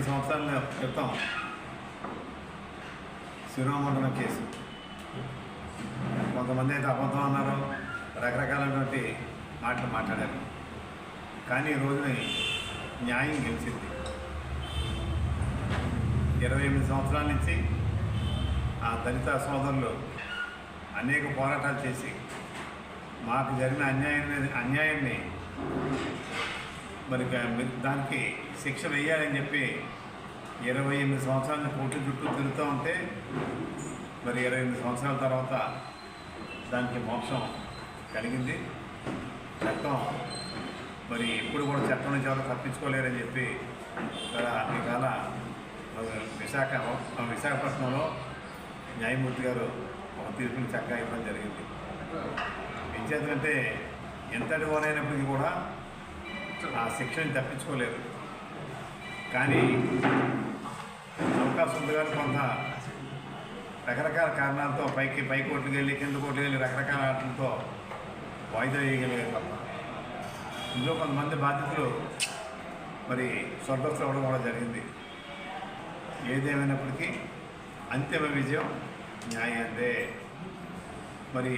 సంవత్సరాల క్రితం శిరోమండలం కేసు కొంతమంది అయితే అబద్ధం అన్నారు, రకరకాలైనటువంటి మాటలు మాట్లాడారు. కానీ ఈ రోజుని న్యాయం గెలిచింది. 28 సంవత్సరాల నుంచి ఆ దళిత సోదరులు అనేక పోరాటాలు చేసి మాకు జరిగిన అన్యాయాన్ని మరి దానికి శిక్ష వేయాలని చెప్పి 28 సంవత్సరాల కోర్టు చుట్టూ తిరుగుతూ ఉంటే మరి 28 సంవత్సరాల తర్వాత దానికి మోక్షం కలిగింది. చట్టం మరి ఇప్పుడు కూడా చట్టం నుంచి ఎవరు తప్పించుకోలేరని చెప్పి ఇవాళ విశాఖపట్నంలో న్యాయమూర్తి గారు ఒక తీర్పుని చక్కగా ఇవ్వడం జరిగింది. ఎంచేతంటే ఎంతటి వారైనప్పటికీ కూడా ఆ శిక్షని తప్పించుకోలేరు. కానీ అవకాశం ఉంది కానీ కొంత రకరకాల కారణాలతో పై కోర్టుకు వెళ్ళి కింద కోర్టుకు వెళ్ళి రకరకాల ఆటలతో వాయిదా వేయగలిగారు తప్ప ఇందులో కొంతమంది బాధితులు మరి స్వర్గస్థులు అవ్వడం కూడా జరిగింది. ఏదేమైనప్పటికీ అంతిమ విజయం న్యాయందే. మరి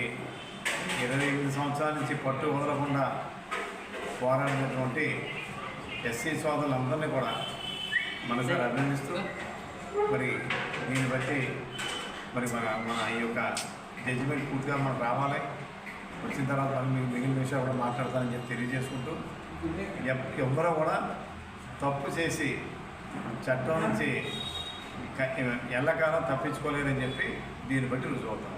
28 సంవత్సరాల నుంచి పట్టు వదలకుండా పోరాడినటువంటి ఎస్సీ సోదరులందరినీ కూడా మనసారి అభినందిస్తూ మరి దీన్ని బట్టి మరి మన ఈ యొక్క జడ్జిమెంట్ పూర్తిగా మనకు రావాలి. వచ్చిన తర్వాత మీకు మిగిలిన విషయాలు కూడా మాట్లాడతానని చెప్పి తెలియజేసుకుంటూ ఎవరో కూడా తప్పు చేసి చట్టం నుంచి ఎల్లకాలం తప్పించుకోలేరని చెప్పి దీన్ని బట్టి రుజువు అవుతాం.